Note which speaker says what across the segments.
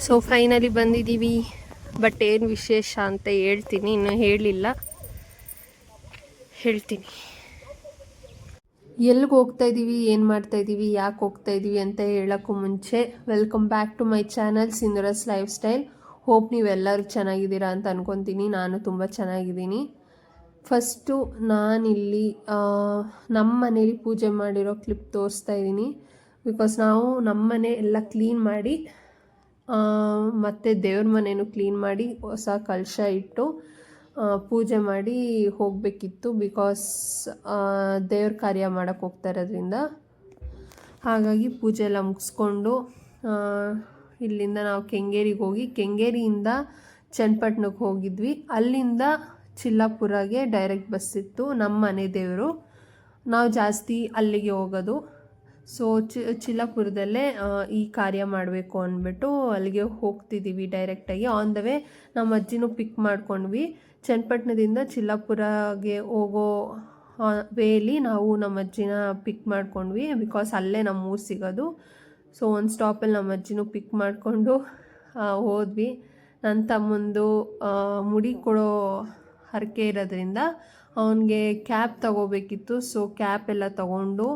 Speaker 1: So finally ಬಂದಿದ್ದೀವಿ. But ಏನು ವಿಶೇಷ ಅಂತ ಹೇಳ್ತೀನಿ, ಇನ್ನೂ ಹೇಳಿಲ್ಲ, ಹೇಳ್ತೀನಿ. ಎಲ್ಲಿಗೆ ಹೋಗ್ತಾ ಇದ್ದೀವಿ, ಏನು ಮಾಡ್ತಾ ಇದ್ದೀವಿ, ಯಾಕೆ ಹೋಗ್ತಾ ಇದ್ದೀವಿ ಅಂತ ಹೇಳೋಕ್ಕೂ ಮುಂಚೆ welcome back to my channel Sindhura's lifestyle. Hope ನೀವೆಲ್ಲರೂ ಚೆನ್ನಾಗಿದ್ದೀರಾ ಅಂತ ಅನ್ಕೊತೀನಿ. ನಾನು ತುಂಬ ಚೆನ್ನಾಗಿದ್ದೀನಿ. ಫಸ್ಟು ನಾನಿಲ್ಲಿ ನಮ್ಮ ಮನೇಲಿ ಪೂಜೆ ಮಾಡಿರೋ ಕ್ಲಿಪ್ ತೋರಿಸ್ತಾ ಇದ್ದೀನಿ. ಬಿಕಾಸ್ ನಾವು ನಮ್ಮ ಮನೆ ಎಲ್ಲ ಕ್ಲೀನ್ ಮಾಡಿ ಮತ್ತು ದೇವ್ರ ಮನೆಯೂ ಕ್ಲೀನ್ ಮಾಡಿ ಹೊಸ ಕಲಶ ಇಟ್ಟು ಪೂಜೆ ಮಾಡಿ ಹೋಗಬೇಕಿತ್ತು. ಬಿಕಾಸ್ ದೇವ್ರ ಕಾರ್ಯ ಮಾಡೋಕ್ಕೆ ಹೋಗ್ತಾ ಇರೋದ್ರಿಂದ. ಹಾಗಾಗಿ ಪೂಜೆ ಎಲ್ಲ ಮುಗಿಸ್ಕೊಂಡು ಇಲ್ಲಿಂದ ನಾವು ಕೆಂಗೇರಿಗೆ ಹೋಗಿ, ಕೆಂಗೇರಿಯಿಂದ ಚನ್ನಪಟ್ಟಣಕ್ಕೆ ಹೋಗಿದ್ವಿ. ಅಲ್ಲಿಂದ ಚಿಲ್ಲಾಪುರಗೆ ಡೈರೆಕ್ಟ್ ಬಸ್ ಇತ್ತು. ನಮ್ಮ ಮನೆ ದೇವರು, ನಾವು ಜಾಸ್ತಿ ಅಲ್ಲಿಗೆ ಹೋಗೋದು. ಸೊ ಚಿಲ್ಲಾಪುರದಲ್ಲೇ ಈ ಕಾರ್ಯ ಮಾಡಬೇಕು ಅಂದ್ಬಿಟ್ಟು ಅಲ್ಲಿಗೆ ಹೋಗ್ತಿದ್ದೀವಿ ಡೈರೆಕ್ಟಾಗಿ. ಆನ್ ದ ವೇ ನಮ್ಮ ಅಜ್ಜಿನೂ ಪಿಕ್ ಮಾಡ್ಕೊಂಡ್ವಿ. ಚನ್ನಪಟ್ಟಣದಿಂದ ಚಿಲ್ಲಾಪುರಗೆ ಹೋಗೋ ವೇಲಿ ನಾವು ನಮ್ಮ ಅಜ್ಜಿನ ಪಿಕ್ ಮಾಡ್ಕೊಂಡ್ವಿ. ಬಿಕಾಸ್ ಅಲ್ಲೇ ನಮ್ಮ ಊರು ಸಿಗೋದು. ಸೊ ಒಂದು ಸ್ಟಾಪಲ್ಲಿ ನಮ್ಮ ಅಜ್ಜಿನೂ ಪಿಕ್ ಮಾಡಿಕೊಂಡು ಹೋದ್ವಿ. ನನ್ನ ತಮ್ಮಂದು ಮುಡಿ ಕೊಡೋ ಹರಕೆ ಇರೋದ್ರಿಂದ ಅವನಿಗೆ ಕ್ಯಾಪ್ ತಗೋಬೇಕಿತ್ತು. ಸೊ ಕ್ಯಾಪ್ ಎಲ್ಲ ತಗೊಂಡು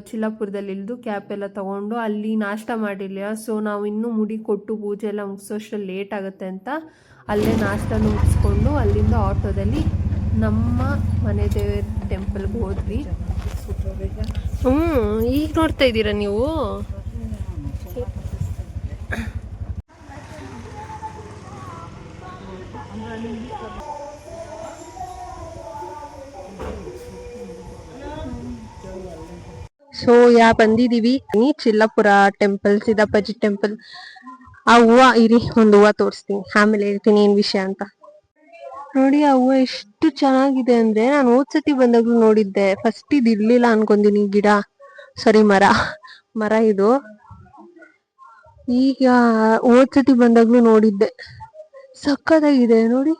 Speaker 1: ಚಿಲ್ಲಾಪುರದಲ್ಲಿ ಇಳಿದು ಕ್ಯಾಪ್ ಎಲ್ಲ ತೊಗೊಂಡು ಅಲ್ಲಿ ನಾಷ್ಟ ಮಾಡಿರಲಿಲ್ಲ. ಸೊ ನಾವು ಇನ್ನೂ ಮುಡಿ ಕೊಟ್ಟು ಪೂಜೆ ಎಲ್ಲ ಮುಗಿಸೋಷ್ಟರಲ್ಲಿ ಲೇಟ್ ಆಗುತ್ತೆ ಅಂತ ಅಲ್ಲೇ ನಾಷ್ಟನೂ ಮುಗಿಸ್ಕೊಂಡು ಅಲ್ಲಿಂದ ಆಟೋದಲ್ಲಿ ನಮ್ಮ ಮನೆ ದೇವರ ಟೆಂಪಲ್ಗೆ ಹೋದ್ವಿ. ಈಗ ನೋಡ್ತಾ ಇದ್ದೀರಾ ನೀವು? ಸೊ ಬಂದಿದ್ದೀವಿ ಚಿಲ್ಲಾಪುರ ಟೆಂಪಲ್, ಸಿದ್ದಪ್ಪಾಜಿ ಟೆಂಪಲ್. ಆ ಹೂವು ಇರಿ, ಒಂದು ಹೂವು ತೋರಿಸ್ತೀನಿ, ಆಮೇಲೆ ಹೇಳ್ತೀನಿ ಏನು ವಿಷಯ ಅಂತ. ನೋಡಿ ಆ ಹೂವು ಎಷ್ಟು ಚೆನ್ನಾಗಿದೆ ಅಂದ್ರೆ, ನಾನು ಹೋದ್ಸತಿ ಬಂದಾಗ್ಲೂ ನೋಡಿದ್ದೆ. ಫಸ್ಟ್ ಇದು ಇರ್ಲಿಲ್ಲ ಅನ್ಕೊಂತೀನಿ, ಗಿಡ ಸಾರಿ ಮರ ಇದು. ಈಗ ಹೋದ್ಸತಿ ಬಂದಾಗ್ಲೂ ನೋಡಿದ್ದೆ. ಸಕ್ಕತ್ತಾಗಿದೆ ನೋಡಿ,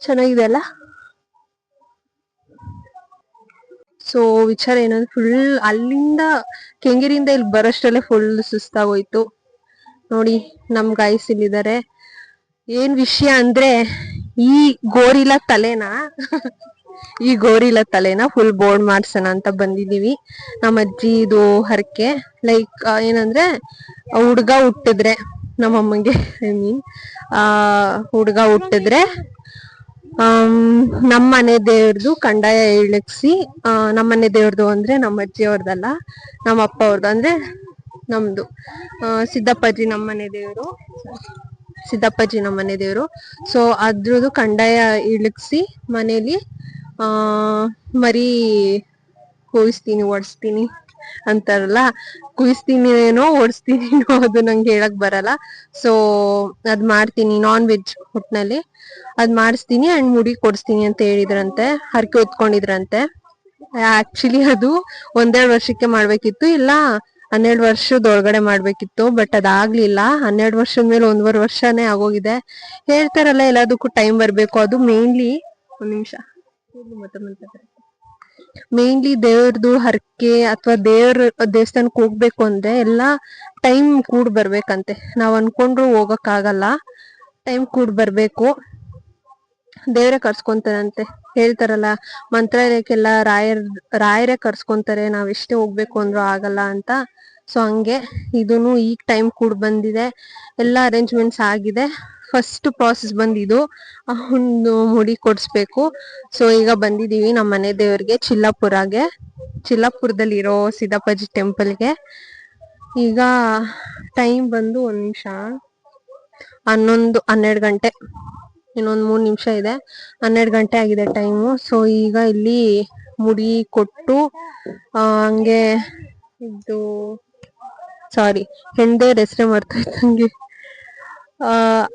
Speaker 1: ಚೆನ್ನಾಗಿದೆ ಅಲ್ಲ. ಸೊ ವಿಚಾರ ಏನಂದ್ರೆ, ಫುಲ್ ಅಲ್ಲಿಂದ ಕೆಂಗೇರಿಯಿಂದ ಇಲ್ಲಿ ಬರೋಷ್ಟಲ್ಲೇ ಫುಲ್ ಸುಸ್ತಾಗೋಯ್ತು. ನೋಡಿ ನಮ್ ಗಾಯ್ಸ್ ಇಲ್ಲಿದ್ದಾರೆ. ಏನ್ ವಿಷಯ ಅಂದ್ರೆ, ಈ ಗೋರಿಲ ತಲೆನ ಫುಲ್ ಬೋರ್ಡ್ ಮಾಡ್ಸೋಣ ಅಂತ ಬಂದಿದೀವಿ. ನಮ್ಮ ಅಜ್ಜಿ ಇದು ಹರಕೆ. ಲೈಕ್ ಏನಂದ್ರೆ, ಹುಡ್ಗ ಹುಟ್ಟಿದ್ರೆ ನಮ್ಮಮ್ಮಂಗೆ, ಐ ಮೀನ್ ಹುಡ್ಗ ಹುಟ್ಟಿದ್ರೆ ನಮ್ಮ ಮನೆ ದೇವ್ರದು ಕಂದಾಯ ಇಳಿಸಿ, ನಮ್ಮ ಮನೆ ದೇವ್ರದು ಅಂದ್ರೆ ನಮ್ಮ ಅಜ್ಜಿ ಅವ್ರದಲ್ಲ, ನಮ್ಮ ಅಪ್ಪ ಅವ್ರದ್ದು, ಅಂದ್ರೆ ನಮ್ದು ಸಿದ್ದಪ್ಪಾಜಿ ನಮ್ಮ ಮನೆ ದೇವರು. ಸೊ ಅದ್ರದ್ದು ಕಂದಾಯ ಇಳಿಸಿ ಮನೇಲಿ ಮರಿ ಕೂಯಿಸ್ತೀನಿ, ಓಡಿಸ್ತೀನಿ ಅಂತಾರಲ್ಲ, ಕುಯಿಸ್ತೀನಿ ಓಡಿಸ್ತೀನಿ ಅದು ನಂಗೆ ಹೇಳಕ್ ಬರಲ್ಲ. ಸೊ ಅದ್ ಮಾಡ್ತೀನಿ, ನಾನ್ ವೆಜ್ ಒಟ್ನಲ್ಲಿ ಅದ್ ಮಾಡಿಸ್ತೀನಿ ಅಂಡ್ ಮುಡಿ ಕೊಡಿಸ್ತೀನಿ ಅಂತ ಹೇಳಿದ್ರಂತೆ, ಹರಕೆ ಹೊತ್ಕೊಂಡಿದ್ರಂತೆ. ಆಕ್ಚುಲಿ ಅದು 1-2 ವರ್ಷಕ್ಕೆ ಮಾಡ್ಬೇಕಿತ್ತು, ಇಲ್ಲ 12 ವರ್ಷದೊಳಗಡೆ ಮಾಡ್ಬೇಕಿತ್ತು. ಬಟ್ ಅದಾಗ್ಲಿಲ್ಲ. 12 ವರ್ಷದ ಮೇಲೆ 1.5 ವರ್ಷನೇ ಆಗೋಗಿದೆ. ಹೇಳ್ತಾರಲ್ಲ ಎಲ್ಲದಕ್ಕೂ ಟೈಮ್ ಬರ್ಬೇಕು. ಅದು ಮೇನ್ಲಿ, ಒಂದ್ ನಿಮಿಷ, ಮೇನ್ಲಿ ದೇವ್ರದು ಹರಕೆ ಅಥವಾ ದೇವಸ್ಥಾನಕ್ಕೆ ಹೋಗ್ಬೇಕು ಅಂದ್ರೆ ಎಲ್ಲಾ ಟೈಮ್ ಕೂಡ್ ಬರ್ಬೇಕಂತೆ. ನಾವ್ ಅನ್ಕೊಂಡ್ರು ಹೋಗಕ್ ಆಗಲ್ಲ, ಟೈಮ್ ಕೂಡ್ ಬರ್ಬೇಕು. ದೇವ್ರೆ ಕರ್ಸ್ಕೊಂತಾರಂತೆ. ಹೇಳ್ತಾರಲ್ಲ ಮಂತ್ರಾಲಯಕ್ಕೆಲ್ಲ ರಾಯರೇ ಕರ್ಸ್ಕೊಂತಾರೆ, ನಾವ್ ಎಷ್ಟೇ ಹೋಗ್ಬೇಕು ಅಂದ್ರೂ ಆಗಲ್ಲ ಅಂತ. ಸೊ ಹಂಗೆ ಇದೂನು ಈಗ ಟೈಮ್ ಕೂಡ ಬಂದಿದೆ, ಎಲ್ಲ ಅರೇಂಜ್ಮೆಂಟ್ಸ್ ಆಗಿದೆ. ಫಸ್ಟ್ ಪ್ರಾಸೆಸ್ ಬಂದಿದ್ದು ಅವನು ಮುಡಿ ಕೊಡ್ಸ್ಬೇಕು. ಸೊ ಈಗ ಬಂದಿದೀವಿ ನಮ್ಮ ಮನೆ ದೇವ್ರಿಗೆ, ಚಿಲ್ಲಾಪುರದಲ್ಲಿ ಇರೋ ಸಿದ್ದಪ್ಪಾಜಿ ಟೆಂಪಲ್ಗೆ. ಈಗ ಟೈಮ್ ಬಂದು 1 ನಿಮಿಷ, 12 ಗಂಟೆ, ಇನ್ನೊಂದ್ 3 ನಿಮಿಷ ಇದೆ, 12 ಗಂಟೆ ಆಗಿದೆ ಟೈಮು. ಸೊ ಈಗ ಇಲ್ಲಿ ಮುಡಿ ಕೊಟ್ಟು ಹಂಗೆ ಇದು ಸಾರಿ ಹೆಣ್ದೇವ್ರ ಹೆಸ್ರೇ ಮರ್ತೋಯ್ತಂಗೆ,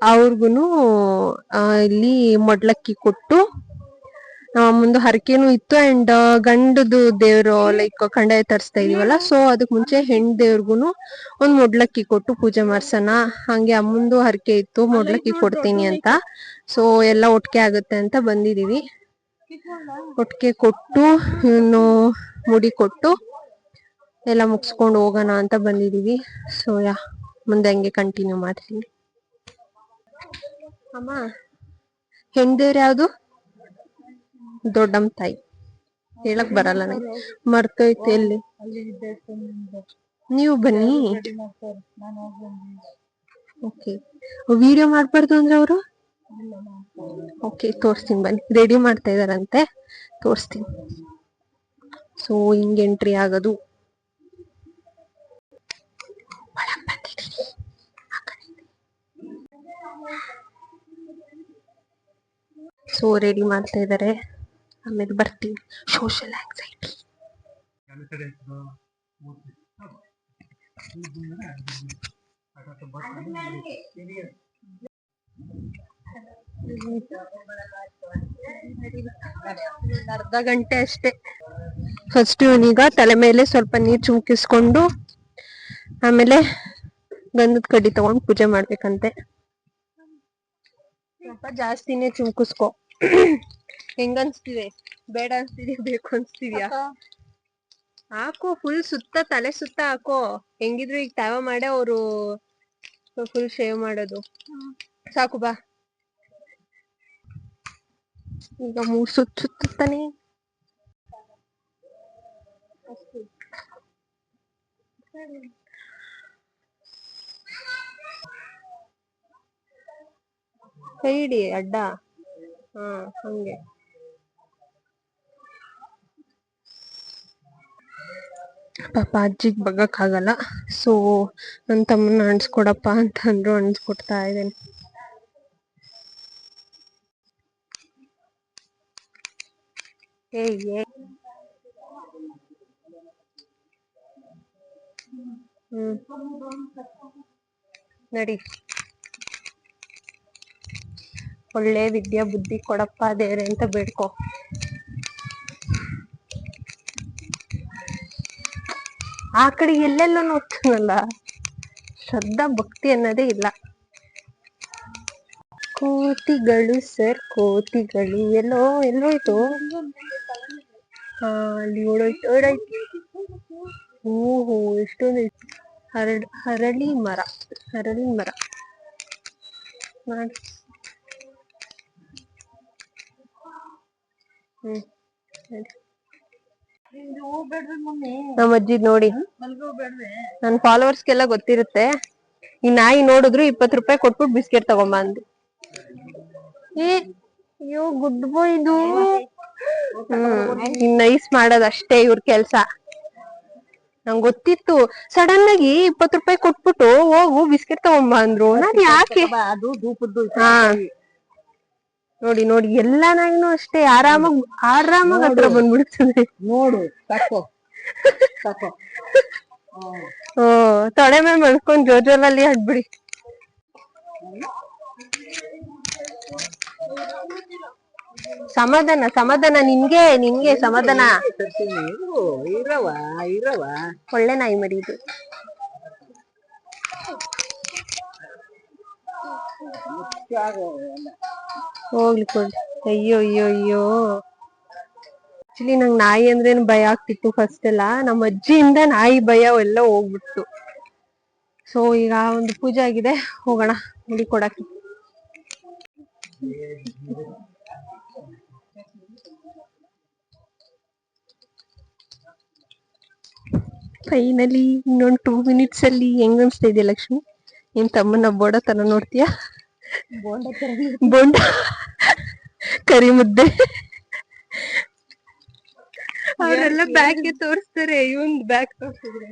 Speaker 1: ಅವ್ರಿಗೂನು ಇಲ್ಲಿ ಮೊಡ್ಲಕ್ಕಿ ಕೊಟ್ಟು, ಮುಂದೆ ಹರಕೆನೂ ಇತ್ತು. ಅಂಡ್ ಗಂಡದು ದೇವ್ರು ಲೈಕ್ ಕಂದಾಯ ತರಿಸ್ತಾ ಇದೀವಲ್ಲ, ಸೊ ಅದಕ್ ಮುಂಚೆ ಹೆಣ್ ದೇವ್ರಿಗೂನು ಒಂದ್ ಮೊಡ್ಲಕ್ಕಿ ಕೊಟ್ಟು ಪೂಜೆ ಮಾಡ್ಸೋಣ. ಹಂಗೆ ಅಮ್ಮಂದು ಹರಕೆ ಇತ್ತು, ಮೊಡ್ಲಕ್ಕಿ ಕೊಡ್ತೀನಿ ಅಂತ. ಸೊ ಎಲ್ಲ ಒಟ್ಟಿಗೆ ಆಗುತ್ತೆ ಅಂತ ಬಂದಿದೀವಿ. ಒಟ್ಟಿಗೆ ಕೊಟ್ಟು ಇನ್ನು ಮುಡಿ ಕೊಟ್ಟು ಎಲ್ಲ ಮುಗಿಸ್ಕೊಂಡು ಹೋಗೋಣ ಅಂತ ಬಂದಿದೀವಿ. ಸೊ ಮುಂದೆ ಹಂಗೆ ಕಂಟಿನ್ಯೂ ಮಾಡ್ತೀನಿ. ಅಮ್ಮ, ಹೆಣ್ದೇವ್ರು ಯಾವ್ದು? ದೊಡ್ಡಮ್ಮ ತಾಯಿ. ಹೇಳಕ್ ಬರಲ್ಲ ನಂಗೆ, ಮರ್ತೋಯ್ತು. ಎಲ್ಲಿ? ನೀವು ಬನ್ನಿ. ಓಕೆ, ವಿಡಿಯೋ ಮಾಡ್ಬಾರ್ದು ಅಂದ್ರೆ ಅವರು? ಓಕೆ, ತೋರಿಸ್ತೀನಿ ಬನ್ನಿ. ರೆಡಿ ಮಾಡ್ತಾ ಇದಾರಂತೆ, ತೋರಿಸ್ತೀನಿ. ಸೊ ಹಿಂಗೆ ಎಂಟ್ರಿ ಆಗೋದು. ಸೊ ರೆಡಿ ಮಾಡ್ತಾ ಇದಾರೆ, ಆಮೇಲೆ ಬರ್ತೀವಿ. Social anxiety. ಅರ್ಧ ಗಂಟೆ ಅಷ್ಟೇ. ಫಸ್ಟ್ ಇವನೀಗ ತಲೆ ಮೇಲೆ ಸ್ವಲ್ಪ ನೀರ್ ಚುಮ್ಕಿಸ್ಕೊಂಡು ಆಮೇಲೆ ಗಂಧದ ಕಡ್ಡಿ ತಗೊಂಡು ಪೂಜೆ ಮಾಡ್ಬೇಕಂತೆ. ಸ್ವಲ್ಪ ಜಾಸ್ತಿನೇ ಚುಮ್ಕಿಸ್ಕೊ. ಹೆಂಗನ್ಸ್ತಿದೆ? ಬೇಡ ಅನ್ಸ್ತಿದ್ಯಾ, ಬೇಕು ಅನ್ಸ್ತಿದ್ಯಾ? ಹಾಕೋ, ಫುಲ್ ಸುತ್ತ, ತಲೆ ಸುತ್ತ ಹಾಕೋ. ಹೆಂಗಿದ್ರು ಈಗ ತಾವ ಮಾಡೇ ಅವರು ಫುಲ್ ಶೇವ್ ಮಾಡೋದು. ಸಾಕು ಬಾ. ಈಗ 3 ಸುತ್ತಾನೆ. ಕೈ ಹಿಡಿ ಅಡ್ಡ. ಹಂಗೆ. ಪಾಪ ಅಜ್ಜಿಗ್ ಬಗ್ಗಕ್ ಆಗಲ್ಲ. ಸೊ ನನ್ ತಮ್ಮನ ಅಣಿಸ್ಕೊಡಪ್ಪ ಅಂತ ಅಂದ್ರು, ಅಣಿಸ್ಕೊಡ್ತಾ ಇದ್ದೇನೆ. ನಡಿ, ಒಳ್ಳೆ ವಿದ್ಯಾ ಬುದ್ಧಿ ಕೊಡಪ್ಪ ದೇವ್ರೆ ಅಂತ ಬೇಡ್ಕೊ. ಆ ಕಡೆ ಎಲ್ಲೆಲ್ಲೋ ನೋಡ್ತಾನಲ್ಲ, ಶ್ರದ್ಧಾ ಭಕ್ತಿ ಅನ್ನೋದೇ ಇಲ್ಲ. ಕೋತಿಗಳು ಸರ್, ಕೋತಿಗಳು ಎಲ್ಲೋಯ್ತು? ಅಲ್ಲಿ ಓಡಾಯ್ತು. ಓಹೋ, ಎಷ್ಟೊಂದು ಹರಳಿ ಮರ ಮಾಡಿ. ನಮ್ಮ ಅಜ್ಜಿ ನೋಡಿ, ನನ್ ಫಾಲೋವರ್ಸ್ಗೆಲ್ಲ ಗೊತ್ತಿರುತ್ತೆ. ಈ ನಾಯಿ ನೋಡಿದ್ರು 20 ರೂಪಾಯಿ ಕೊಟ್ಬಿಟ್ಟು ಬಿಸ್ಕೆಟ್ ತಗೊಂಬ ಅಂದು. ಅಯ್ಯೋ ಗುಡ್ ಬಾಯ್ ಇದು. ನೈಸ್ ಮಾಡೋದಷ್ಟೇ ಇವ್ರ ಕೆಲ್ಸ. ನಂಗೆ ಗೊತ್ತಿತ್ತು. ಸಡನ್ ಆಗಿ 20 ರೂಪಾಯಿ ಕೊಟ್ಬಿಟ್ಟು ಹೋಗು ಬಿಸ್ಕೆಟ್ ತಗೊಂಬ ಅಂದ್ರು. ನಾನು ಯಾಕೆ? ನೋಡಿ ನೋಡಿ, ಎಲ್ಲಾ ನಾಯಿನೂ ಅಷ್ಟೇ, ಆರಾಮಾಗಿ ಹತ್ರ ಬಂದ್ಬಿಡ್ತದೆ. ನೋಡು, ತೊಡೆ ಮೇಲೆ ಮಲ್ಕೊಂಡ್ ಜೋಜೋಲಲ್ಲಿ ಆಡ್ಬಿಡಿ. ಸಮಾಧಾನ ನಿನ್ಗೆ ಸಮಾಧಾನ. ಒಳ್ಳೆ ನಾಯಿ ಮರಿ ಇದು. ಹೋಗ್ಲಿ ಕೊಡಿ. ಅಯ್ಯೋ ಅಯ್ಯೋ ಅಯ್ಯೋ. ಆಕ್ಚುಲಿ ನಂಗೆ ನಾಯಿ ಅಂದ್ರೇನು ಭಯ ಆಗ್ತಿತ್ತು ಫಸ್ಟ್ ಎಲ್ಲ. ನಮ್ಮ ಅಜ್ಜಿಯಿಂದ ನಾಯಿ ಭಯ ಎಲ್ಲ ಹೋಗ್ಬಿಡ್ತು. ಸೊ ಈಗ ಒಂದು ಪೂಜೆ ಆಗಿದೆ, ಹೋಗೋಣ ಮುಡಿ ಕೊಡಕ್ಕೆ. ಫೈನಲಿ ಇನ್ನೊಂದು 2 ಮಿನಿಟ್ಸ್ ಅಲ್ಲಿ. ಹೆಂಗ್ ಅನ್ಸ್ತಾ ಇದೆಯಾ ಲಕ್ಷ್ಮಿ? ನಿನ್ ತಮ್ಮನ ಬೋಡ ತರ ನೋಡ್ತೀಯಾ? ಬೋಂಡ ಕರಿ ಮುದ್ದೆ. ಅವರೆಲ್ಲ ಬ್ಯಾಗ್ ತೋರಿಸ್ತಾರೆ, ಇವನ್ ಬ್ಯಾಗ್ ತೋರಿಸಿದ್ರೆ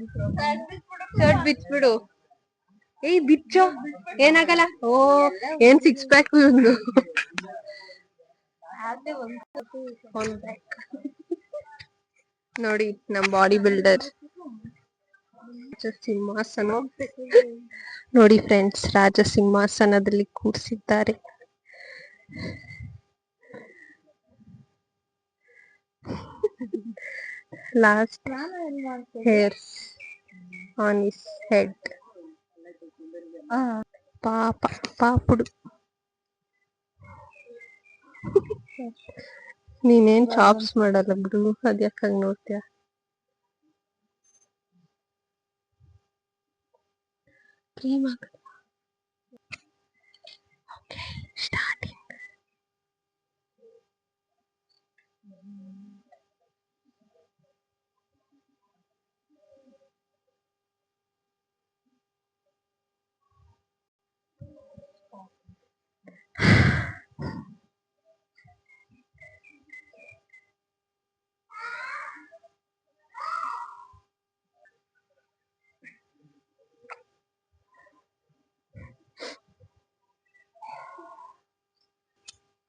Speaker 1: ಶರ್ಟ್ ಬಿಚ್ಬಿಡು. ಬಿಚ್ಚೋ, ಏನಾಗಲ್ಲ. ಓ, ಏನ್ 6 ಪ್ಯಾಕ್ ಇವನು. ನೋಡಿ ನಮ್ ಬಾಡಿ ಬಿಲ್ಡರ್ ರಾಜಸಿಂಹಾಸನ. ನೋಡಿ ಫ್ರೆಂಡ್ಸ್, ರಾಜಸಿಂಹಾಸನದಲ್ಲಿ ಕೂರಿಸಿದ್ದಾರೆ. Lost hairs on his head. ಪಾಪುಡು. ನೀನೇನ್ ಚಾಪ್ಸ್ ಮಾಡಲ್ಲ ಬಿಡು, ಅದ್ಯಾಕಂಗ್ ನೋಡ್ತೀಯ? ಪ್ರೇಮ. Okay, starting.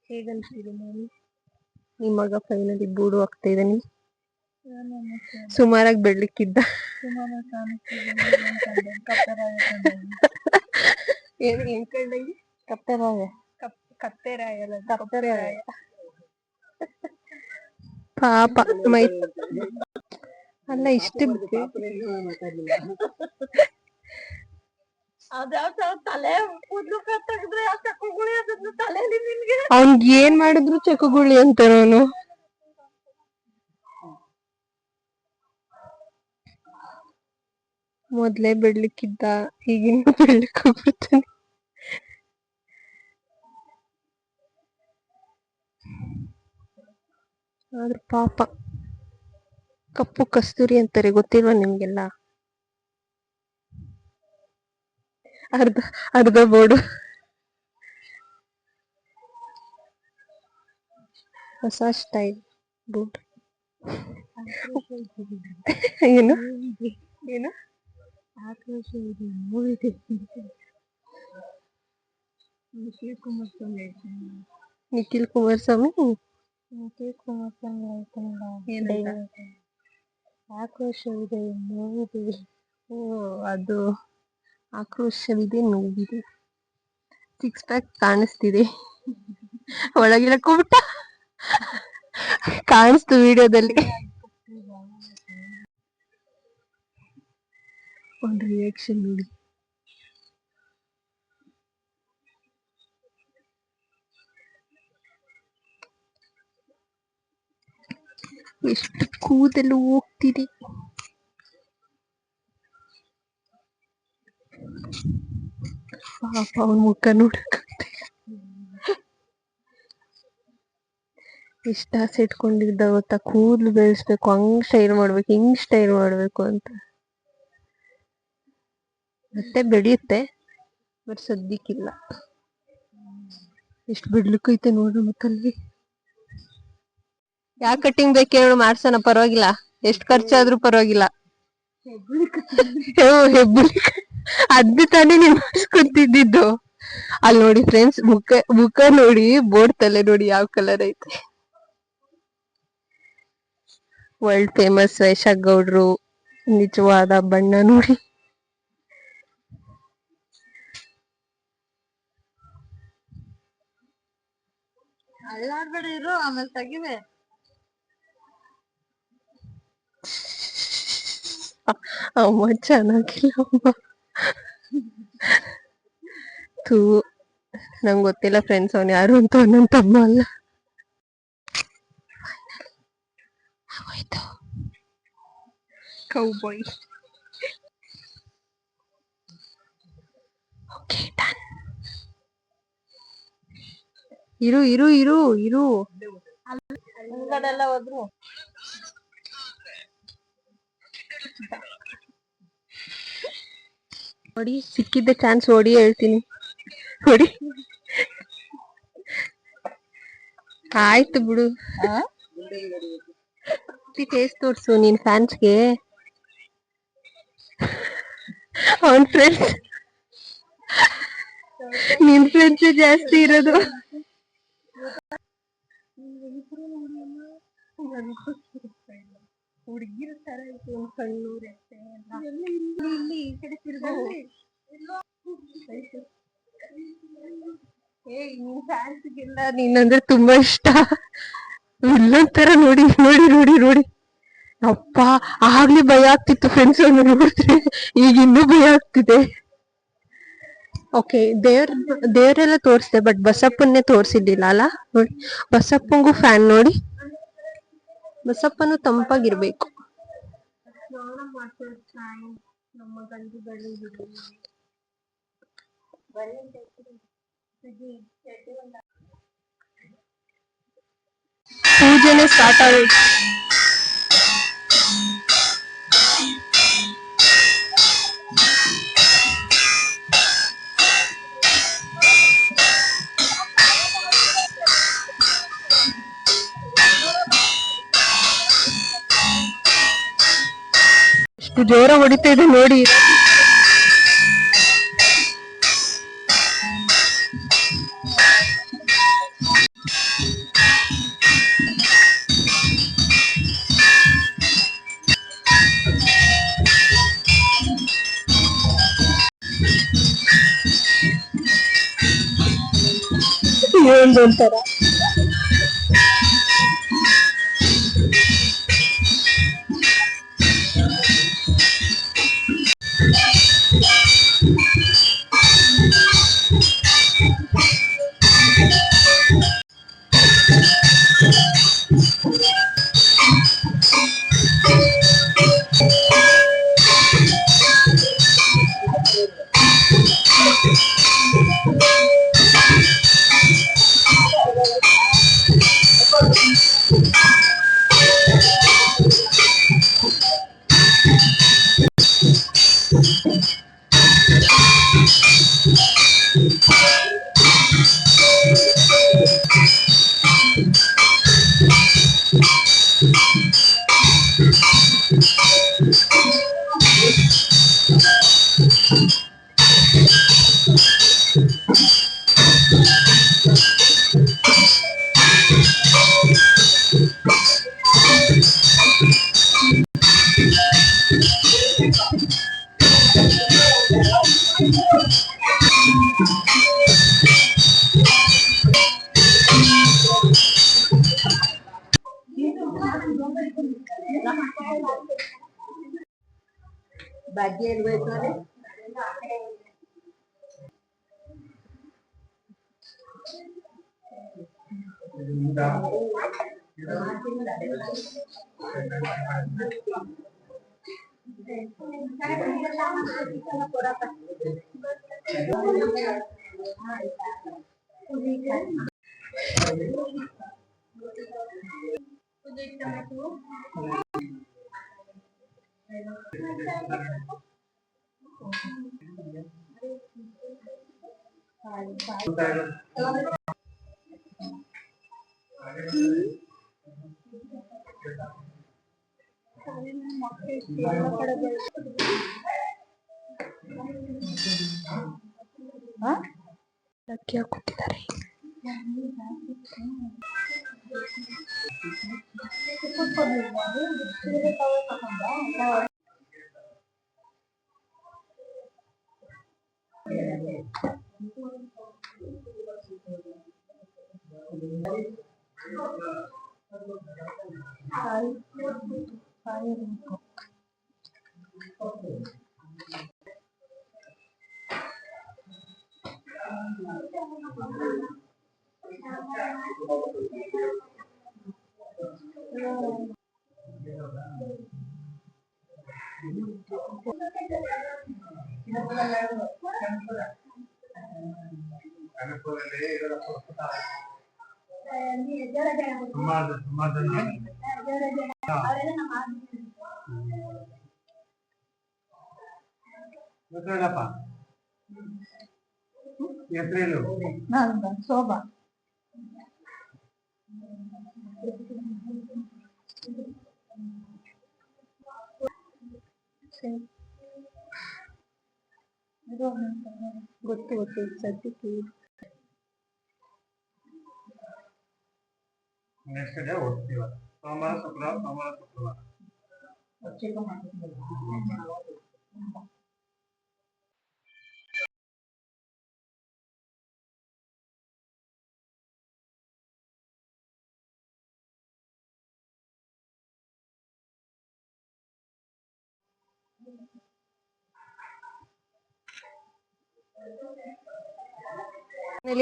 Speaker 1: ಹೇಗನ್ಸಿದೆ ನಾನು ನಿಮ್ಮಗ ಫೈನಲಿ ಬೂಡು ಆಗ್ತಾ ಇದ್ದಾನೆ. ಸುಮಾರಾಗಿ ಬೆಳ್ಳಿಕ್ಕಿದ್ದ ಏನು ಹೆಂಗ್ ಕಪ್ಪೆರಾಯ ಕಪ್ಪೆರಾಯ ಪಾಪ ಮೈ ಅಲ್ಲ ಇಷ್ಟ ಅವ್ನ್ಗೆ ಏನ್ ಮಾಡಿದ್ರು ಚಕಗುಳಿ ಅಂತ ನಾನು. ಮೊದ್ಲೇ ಬೆಳ್ಳಿಕ್ಕಿದ್ದ, ಈಗಿನ ಬೆಳ್ಳಿಕ್ ಹೋಗ್ಬಿಡ್ತಾನೆ. ಆದ್ರೆ ಪಾಪ ಕಪ್ಪು ಕಸ್ತೂರಿ ಅಂತಾರೆ, ಗೊತ್ತಿಲ್ವಾ ನಿಮ್ಗೆಲ್ಲ? ಅರ್ಧ ಅರ್ಧ ಬೋರ್ಡು. ಹೊಸ ಸ್ಟೈಲ್ ಬೂಟ್. ಏನು ಏನು ನಿಖಿಲ್ ಕುಮಾರಸ್ವಾಮಿ ಆಕ್ರೋಶವಿದೆ ನೋವಿದೆ. ಓ, ಅದು ಆಕ್ರೋಶವಿದೆ ನೋವಿದೆ. 6 ಪ್ಯಾಕ್ ಕಾಣಿಸ್ತಿದೆ, ಒಳಗಿನ ಕೂಟ ಕಾಣಿಸ್ತು ವಿಡಿಯೋದಲ್ಲಿ. ಒಂದು ರಿಯಾಕ್ಷನ್ ನೋಡಿ. ಎಷ್ಟು ಕೂದಲು ಹೋಗ್ತಿದೆ. ಪಾಪ ಅವನ ಮುಖ ನೋಡಕ್ಕಾಗ್ತಿಲ್ಲ. ಇಷ್ಟ ಆಸೆ ಇಟ್ಕೊಂಡಿದ್ದ ಗೊತ್ತಾ, ಕೂದಲು ಬೆಳೆಸ್ಬೇಕು, ಹಂಗ್ ಸ್ಟೈಲ್ ಮಾಡ್ಬೇಕು, ಹಿಂಗ್ ಸ್ಟೈಲ್ ಮಾಡ್ಬೇಕು ಅಂತ. ಮತ್ತೆ ಬೆಳೆಯುತ್ತೆ, ಬಟ್ ಸದ್ಯಕ್ಕಿಲ್ಲ. ಎಷ್ಟು ಬಿಡ್ಲಿಕ್ಕೈತೆ ನೋಡ್ರಿ ಮುಖಲ್ಲಿ. ಯಾ ಕಟ್ಟಿಂಗ್ ಬೇಕು ಹೇಳು, ಮಾಡ್ಸೋಣ, ಪರವಾಗಿಲ್ಲ. ಎಷ್ಟು ಖರ್ಚಾದ್ರೂ ಪರವಾಗಿಲ್ಲ. ಹೆಬ್ಬುಲಿ ಅದ್ ತಾನೇ ನೀವು ಮಾಡಿಸ್ಕೊತಿದ್ದು. ಅಲ್ಲಿ ನೋಡಿ ಫ್ರೆಂಡ್ಸ್, ಮುಖ ನೋಡಿ, ಬೋರ್ಡ್ ತಲೆ ನೋಡಿ ಯಾವ ಕಲರ್ ಐತೆ. ವರ್ಲ್ಡ್ ಫೇಮಸ್ ವೈಶಾಖ್ ಗೌಡ್ರು ನಿಜವಾದ ಬಣ್ಣ ನೋಡಿ. ಅಲ್ಲಾಡ್ಬೇಡ, ಆಮೇಲೆ ತೆಗಿವೆ. ಅಮ್ಮ ಚೆನ್ನಾಗಿಲ್ಲ ಅಮ್ಮ. ತೂ, ನಂಗೆ ಗೊತ್ತಿಲ್ಲ ಫ್ರೆಂಡ್ಸ್, ಅವ್ನು ಯಾರು ಅಂತ. ನನ್ನ ತಮ್ಮ ಅಲ್ಲ. ಆಗೋಯ್ತು ಕೌಬಾಯ್. Okay, done. ಇರು ಇರು ಇರು ಇರು. ಹೋದ್ರು ನೋಡಿ, ಸಿಕ್ಕಿದ್ದ ಚಾನ್ಸ್ ಓಡಿ ಹೇಳ್ತೀನಿ. ನೋಡಿ, ಆಯ್ತು ಬಿಡು. ಫೇಸ್ ತೋರ್ಸು ನೀನ್ ಫ್ಯಾನ್ಸ್ಗೆ. ಅವನ್ ಫ್ರೆಂಡ್ಸ್, ನಿನ್ ಫ್ರೆಂಡ್ಸ್ ಜಾಸ್ತಿ ಇರೋದು. ಹುಡುಗಿರ ತರ ಐತೆ ಕಣ್ಣು, ರೆಪ್ಪೆ ಇಲ್ಲಿ ಈ ಕಡೆ ತಿರ್ಗು. ನಿನ್ ಫ್ಯಾನ್ಸ್ಗೆಲ್ಲ ನೀನಂದ್ರೆ ತುಂಬಾ ಇಷ್ಟ. ವಿಲ್ಲನ್ ತರ ನೋಡಿ ನೋಡಿ ನೋಡಿ ನೋಡಿ. ಅಪ್ಪ, ಆಗ್ಲಿ ಭಯ ಆಗ್ತಿತ್ತು ಫ್ರೆಂಡ್ಸ್ ನೋಡಿದ್ರೆ, ಈಗ ಇನ್ನೂ ಭಯ ಆಗ್ತಿದೆ. ಓಕೆ, ದೇವರೆಲ್ಲ ತೋರಿಸ್ದೆ, ಬಟ್ ಬಸಪ್ಪನ್ನೇ ತೋರ್ಸಿರ್ಲಿಲ್ಲ ಅಲ್ಲ. ನೋಡಿ, ಬಸಪ್ಪಂಗೂ ಫ್ಯಾನ್ ನೋಡಿ. ಬಸಪ್ಪನು ತಂಪಾಗಿರ್ಬೇಕು. ಸ್ನಾನ ಮಾಡ್ತಾರೆ ನಮ್ಮ ಗಂಡು ಬೆಳ್ಳಿಗೆ. ಪೂಜೆನೆ ಸ್ಟಾರ್ಟ್ ಆಗೋಯ್ತು. ಎಷ್ಟು ಜೋರ ಹೊಡಿತಾ ಇದೆ ನೋಡಿ. ಒಂದೊಂಥರ ಭಾಗ್ಯ ಇರ್ಬೇಕಾದ್ರೆ ಅಕ್ಕಿ ಹಾಕ್ತಿದ್ದಾರೆ. ಶೋಭಾ ಗೊತ್ತು ಗೊತ್ತು ಸದ್ಯಕ್ಕೆ ನೆಕ್ಸ್ಟ್ ಡೇ ಹೋಗ್ತೀವ. ಸೋಮವಾರ ಶುಕ್ರವಾರ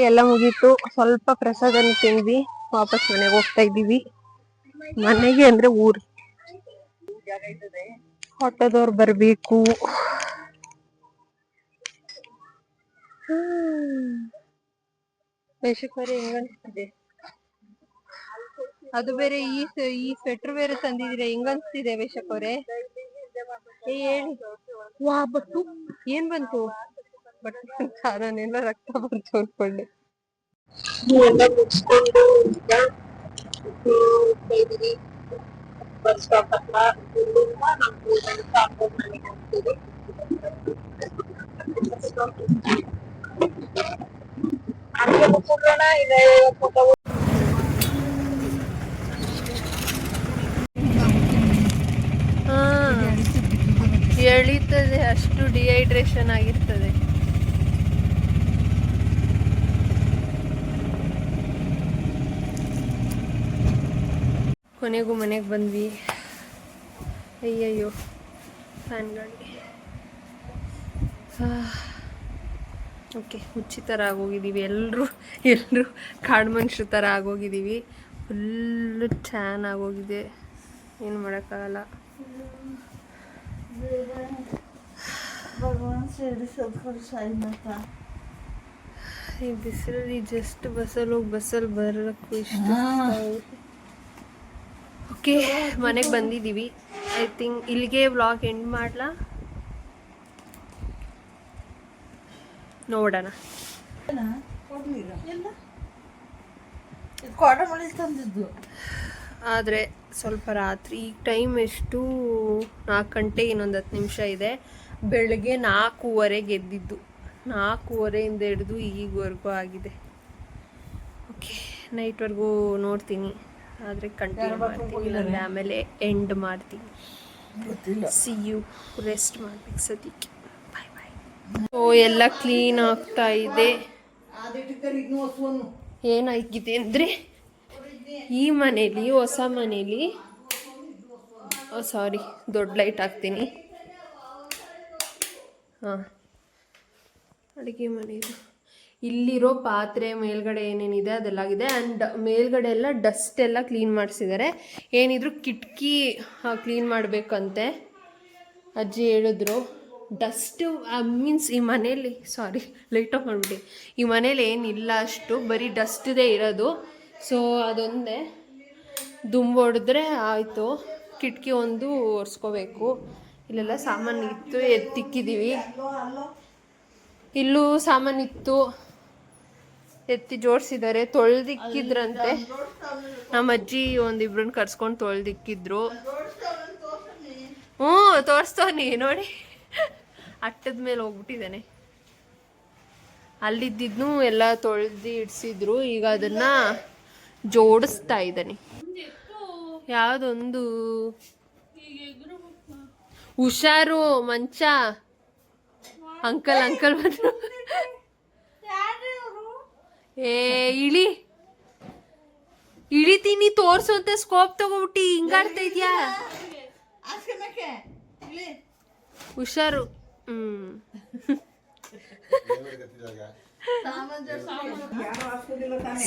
Speaker 1: ಎಲ್ಲ ಮುಗೀತು. ಸ್ವಲ್ಪ ಪ್ರಸಾದನ ತಿಂದ್ವಿ, ವಾಪಸ್ ಮನೆಗೆ ಹೋಗ್ತಾ ಇದ್ದೀವಿ. ಮನೆಗೆ ಅಂದ್ರೆ ಊರು. ಆಟೋದವ್ರು ಬರ್ಬೇಕು. ವೇಷಕ್ಕರೆ ಹೆಂಗ ಅನ್ಸ್ತಿದೆ? ಅದು ಬೇರೆ ಈ ಸ್ವೆಟರ್ ಬೇರೆ ತಂದಿದ್ರೆ ಹೆಂಗ ಅನ್ಸ್ತಿದೆ ವೇಷಕ್ಕರೆ? ಹೇಳಿ. ವಾ ಬಟ್ಟು ಏನ್ ಬಂತು? ಬಟ್ ನಾನೆಲ್ಲ ರಕ್ತ ಬಂತು ಅನ್ಕೊಂಡೆ. ಎಲ್ಲ ಮುಗಿಸ್ಕೊಂಡು ಈಗ ಇದ್ದೀವಿ ಬಸ್ ಸ್ಟಾಪ್ ಹತ್ರ. ಇಲ್ಲಿಂದ ನಾವು ಸಾಕು ಮನೆಗೆ ಹೋಗ್ತೀವಿ. ಹಂಗೆ ಮುಗಿಸೋಣ ಇದೆ. ಎಳೀತದೆ, ಅಷ್ಟು ಡಿಹೈಡ್ರೇಷನ್ ಆಗಿರ್ತದೆ. ಕೊನೆಗೂ ಮನೆಗೆ ಬಂದ್ವಿ. ಅಯ್ಯಯ್ಯೋ ಫ್ಯಾನ್ಗಳಿಗೆ ಓಕೆ ಹುಚ್ಚಿ ಥರ ಆಗೋಗಿದ್ದೀವಿ ಎಲ್ಲರೂ ಕಾಡು ಮನುಷ್ಯ ಥರ ಆಗೋಗಿದ್ದೀವಿ. ಫುಲ್ಲು ಟ್ಯಾನ್ ಆಗೋಗಿದೆ, ಏನು ಮಾಡೋಕ್ಕಾಗಲ್ಲ. ಈ ಬಿಸಿಲಲ್ಲಿ ಜಸ್ಟ್ ಬಸ್ಸಲ್ಲಿ ಹೋಗಿ ಬಸ್ಸಲ್ಲಿ ಬರೋಕ್ಕೂ ಇಷ್ಟ. ಓಕೆ ಮನೆಗೆ ಬಂದಿದ್ದೀವಿ. ಐ ಥಿಂಕ್ ಇಲ್ಲಿಗೆ ವ್ಲಾಗ್ ಎಂಡ್ ಮಾಡಲಾ? ನೋಡೋಣ. ಆದರೆ ಸ್ವಲ್ಪ ರಾತ್ರಿ, ಈಗ ಟೈಮ್ ಎಷ್ಟು? 4 ಗಂಟೆ ಇನ್ನೊಂದು 10 ನಿಮಿಷ ಇದೆ. ಬೆಳಗ್ಗೆ 4:15 ಎದ್ದಿದ್ದು. 4:15 ಹಿಡಿದು ಈಗವರೆಗೂ ಆಗಿದೆ. ಓಕೆ ನೈಟ್ವರೆಗೂ ನೋಡ್ತೀನಿ, ಆದರೆ ಕಂಟಿನ್ಯೂ ಮಾಡ್ತೀನಿ, ಇಲ್ಲಾಂದರೆ ಆಮೇಲೆ ಎಂಡ್ ಮಾಡ್ತೀನಿ. See you. ರೆಸ್ಟ್ ಮಾಡ್ಬೇಕು ಸದ್ಯಕ್ಕೆ. ಬಾಯ್ ಬಾಯ್. ಸೊ ಎಲ್ಲ ಕ್ಲೀನ್ ಆಗ್ತಾ ಇದೆ. ಏನಾಗಿದೆ ಅಂದರೆ ಈ ಮನೇಲಿ, ಹೊಸ ಮನೇಲಿ, ಸಾರಿ ದೊಡ್ಡ ಲೈಟ್ ಹಾಕ್ತೀನಿ. ಹಾಂ, ಅಡುಗೆ ಮನೆಯದು ಇಲ್ಲಿರೋ ಪಾತ್ರೆ ಮೇಲ್ಗಡೆ ಏನೇನಿದೆ ಅದೆಲ್ಲಾಗಿದೆ. ಆ್ಯಂಡ್ ಮೇಲ್ಗಡೆ ಎಲ್ಲ ಡಸ್ಟ್ ಎಲ್ಲ ಕ್ಲೀನ್ ಮಾಡಿಸಿದ್ದಾರೆ. ಏನಿದ್ರು ಕಿಟಕಿ ಕ್ಲೀನ್ ಮಾಡಬೇಕಂತೆ ಅಜ್ಜಿ ಹೇಳಿದ್ರು. ಡಸ್ಟು ಮೀನ್ಸ್ ಈ ಮನೇಲಿ, ಸಾರಿ ಲೈಟ್ ಆಫ್ ಮಾಡಿಬಿಟ್ಟು, ಈ ಮನೇಲಿ ಏನಿಲ್ಲ ಅಷ್ಟು, ಬರೀ ಡಸ್ಟ್ದೇ ಇರೋದು. ಸೊ ಅದೊಂದೇ ದುಂಬು ಹೊಡೆದ್ರೆ ಆಯಿತು. ಕಿಟಕಿ ಒಂದು ಒರೆಸ್ಕೋಬೇಕು. ಇಲ್ಲೆಲ್ಲ ಸಾಮಾನು ಇತ್ತು, ಎತ್ತಿಕ್ಕಿದ್ದೀವಿ. ಇಲ್ಲೂ ಸಾಮಾನಿತ್ತು, ಎತ್ತಿ ಜೋಡಿಸಿದ್ದಾರೆ. ತೊಳೆದಿಕ್ಕಿದ್ರಂತೆ ನಮ್ಮ ಅಜ್ಜಿ. ಒಂದಿಬ್ರನ್ನ ಕರ್ಸ್ಕೊಂಡು ತೊಳೆದಿಕ್ಕಿದ್ರು. ಹ್ಞೂ ತೋರಿಸ್ತವನಿ ನೋಡಿ, ಅಟ್ಟದ ಮೇಲೆ ಹೋಗ್ಬಿಟ್ಟಿದ್ದಾನೆ. ಅಲ್ಲಿದ್ದಿದ್ನು ಎಲ್ಲ ತೊಳೆದು ಇಡಿಸಿದ್ರು. ಈಗ ಅದನ್ನ ಜೋಡಿಸ್ತಾ ಇದ್ದಾನೆ. ಯಾವುದೊಂದು ಹುಷಾರು ಮಂಚ. ಅಂಕಲ್ ಬಂದ್ರು. ಇಳಿತೀನಿ ತೋರ್ಸು ಅಂತ ಸ್ಕೋಪ್ ತಗೋಬಿಟ್ಟು ಹಿಂಗಾಡ್ತಾ ಇದ್ಯಾ? ಹುಷಾರು.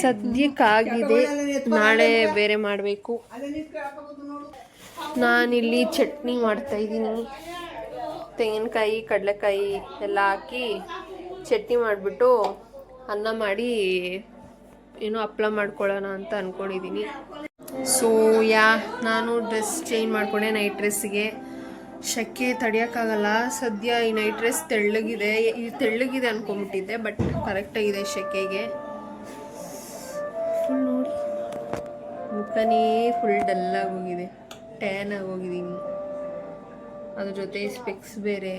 Speaker 1: ಸದ್ಯಕ್ಕಾಗಿದೆ, ನಾಳೆ ಬೇರೆ ಮಾಡಬೇಕು. ನಾನಿಲ್ಲಿ ಚಟ್ನಿ ಮಾಡ್ತಾ ಇದ್ದೀನಿ. ತೆಂಗಿನಕಾಯಿ ಕಡಲೆಕಾಯಿ ಎಲ್ಲ ಹಾಕಿ ಚಟ್ನಿ ಮಾಡಿಬಿಟ್ಟು ಅನ್ನ ಮಾಡಿ ಏನೋ ಹಪ್ಳ ಮಾಡ್ಕೊಳ್ಳೋಣ ಅಂತ ಅಂದ್ಕೊಂಡಿದ್ದೀನಿ. ಸೊ ನಾನು ಡ್ರೆಸ್ ಚೇಂಜ್ ಮಾಡಿಕೊಂಡೆ ನೈಟ್ ಡ್ರೆಸ್ಸಿಗೆ. ಶೆಕೆ ತಡೆಯೋಕ್ಕಾಗಲ್ಲ ಸದ್ಯ. ಈ ನೈಟ್ ಡ್ರೆಸ್ ತೆಳ್ಳಗಿದೆ ಅಂದ್ಕೊಂಬಿಟ್ಟಿದ್ದೆ, ಬಟ್ ಕರೆಕ್ಟಾಗಿದೆ ಶೆಕೆಗೆ. ಫುಲ್ ನೋಡಿ, ಮುಖನೇ ಫುಲ್ ಡಲ್ಲಾಗಿ ಹೋಗಿದೆ, ಟ್ಯಾನ್ ಆಗೋಗಿದ್ದೀನಿ. ಅದ್ರ ಜೊತೆ ಸ್ಪೆಕ್ಸ್ ಬೇರೆ.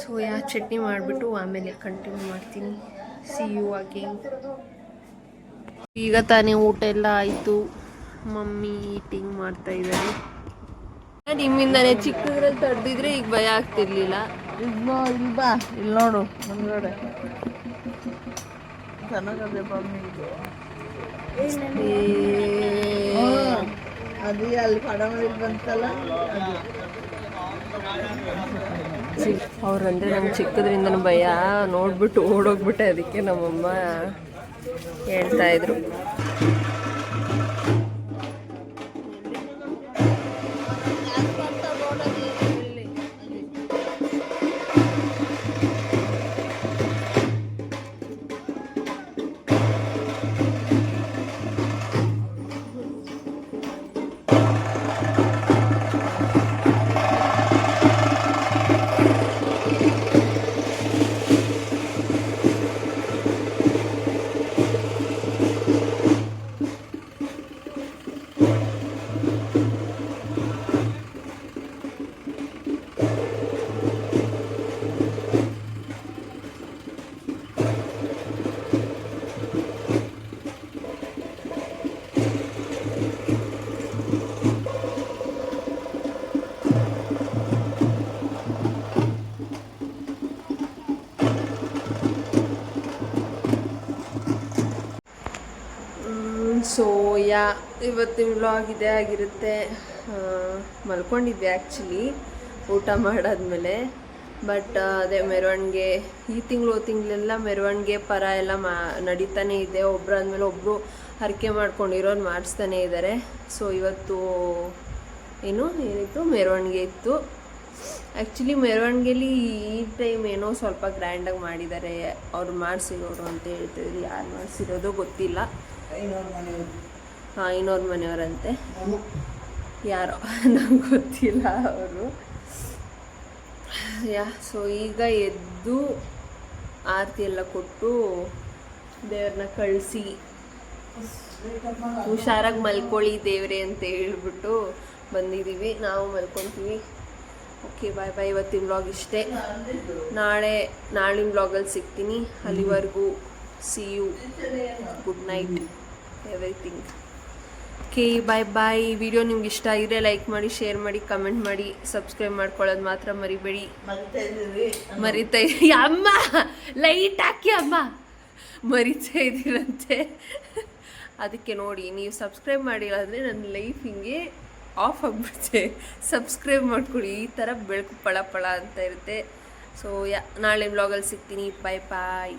Speaker 1: ಸೊ ಚಟ್ನಿ ಮಾಡಿಬಿಟ್ಟು ಆಮೇಲೆ ಕಂಟಿನ್ಯೂ ಮಾಡ್ತೀನಿ. See you again. ಈಗ ತಾನೇ ಊಟ ಎಲ್ಲ ಆಯಿತು. ಮಮ್ಮಿ ಈಟಿಂಗ್ ಮಾಡ್ತಾ ಇದ್ದಾರೆ. ನಿಮ್ಮಿಂದಾನೆ ಚಿಕ್ಕದ್ರಲ್ಲಿ ತಡೆದಿದ್ರೆ ಈಗ ಭಯ ಆಗ್ತಿರ್ಲಿಲ್ಲ.
Speaker 2: ಇಲ್ಲಿ ನೋಡು ಮುಂದ್ಗಡೆ ಚೆನ್ನಾಗದೆ ಮಮ್ಮಿ. ಅದೇ ಅಲ್ಲಿ ಪಡಮಲ್ಲಿ ಬಂತಲ್ಲ,
Speaker 1: ಅವ್ರಂದ್ರೆ ನಂಗೆ ಚಿಕ್ಕದ್ರಿಂದನೂ ಭಯ. ನೋಡ್ಬಿಟ್ಟು ಓಡೋಗ್ಬಿಟ್ಟೆ, ಅದಕ್ಕೆ ನಮ್ಮಮ್ಮ ಹೇಳ್ತಾ ಇದ್ರು. ಇವತ್ತಿನ ವ್ಲಾಗ್ ಇದೇ ಆಗಿರುತ್ತೆ. ಮಲ್ಕೊಂಡಿದ್ದೆ ಆ್ಯಕ್ಚುಲಿ ಊಟ ಮಾಡಾದ್ಮೇಲೆ. ಬಟ್ ಅದೇ ಮೆರವಣಿಗೆ ಈ ತಿಂಗಳೆಲ್ಲ ಮೆರವಣಿಗೆ ಪರ ಎಲ್ಲ ನಡೀತಾನೆ ಇದೆ. ಒಬ್ಬರಾದ್ಮೇಲೆ ಒಬ್ಬರು ಹರಕೆ ಮಾಡ್ಕೊಂಡಿರೋರು ಮಾಡಿಸ್ತಾನೆ ಇದ್ದಾರೆ. ಸೊ ಇವತ್ತು ಏನಿತ್ತು ಮೆರವಣಿಗೆ ಇತ್ತು. ಆ್ಯಕ್ಚುಲಿ ಮೆರವಣಿಗೆಲಿ ಈ ಟೈಮ್ ಏನೋ ಸ್ವಲ್ಪ ಗ್ರ್ಯಾಂಡಾಗಿ ಮಾಡಿದ್ದಾರೆ. ಅವ್ರು ಮಾಡಿಸಿರೋರು ಅಂತ ಹೇಳ್ತಿದ್ರು. ಯಾರು ಮಾಡಿಸಿರೋದು ಗೊತ್ತಿಲ್ಲ. ಹಾಂ, ಇನ್ನೋರ್ ಮನೆಯವರಂತೆ, ಯಾರೋ ನಂಗೆ ಗೊತ್ತಿಲ್ಲ ಅವರು. ಸೊ ಈಗ ಎದ್ದು ಆರತಿ ಎಲ್ಲ ಕೊಟ್ಟು ದೇವ್ರನ್ನ ಕಳಿಸಿ ಹುಷಾರಾಗಿ ಮಲ್ಕೊಳ್ಳಿ ದೇವ್ರೆ ಅಂತ ಹೇಳ್ಬಿಟ್ಟು ಬಂದಿದ್ದೀವಿ. ನಾವು ಮಲ್ಕೊತೀವಿ. ಓಕೆ, ಬಾಯ್ ಬಾಯ್. ಇವತ್ತಿನ ವ್ಲಾಗ್ ಇಷ್ಟೇ. ನಾಳಿನ ವ್ಲಾಗಲ್ಲಿ ಸಿಗ್ತೀನಿ. ಅಲ್ಲಿವರೆಗೂ see you, good night, everything. Okay, bye bye. Video ನಿಮ್ಗೆ ಇಷ್ಟ ಆಗಿದ್ರೆ ಲೈಕ್ ಮಾಡಿ, ಶೇರ್ ಮಾಡಿ, ಕಮೆಂಟ್ ಮಾಡಿ, ಸಬ್ಸ್ಕ್ರೈಬ್ ಮಾಡ್ಕೊಳ್ಳೋದು ಮಾತ್ರ ಮರಿಬೇಡಿ. ಮರಿತಾ ಇದ್ದೀರಿ ಅಮ್ಮ, ಲೈಟ್ ಹಾಕಿ ಅಮ್ಮ, ಮರಿತಾ ಇದ್ದೀರಂತೆ. ಅದಕ್ಕೆ ನೋಡಿ, ನೀವು ಸಬ್ಸ್ಕ್ರೈಬ್ ಮಾಡಿಲ್ಲ ಅಂದರೆ ನನ್ನ ಲೈಫ್ ಹಿಂಗೆ ಆಫ್ ಆಗಿಬಿಡುತ್ತೆ. ಸಬ್ಸ್ಕ್ರೈಬ್ ಮಾಡ್ಕೊಳ್ಳಿ. ಈ ಥರ ಬೆಳಕು ಪಳ ಪಳ ಅಂತ ಇರುತ್ತೆ. ಸೊ ನಾಳೆ ವ್ಲಾಗಲ್ಲಿ ಸಿಗ್ತೀನಿ. ಬಾಯ್ ಬಾಯ್.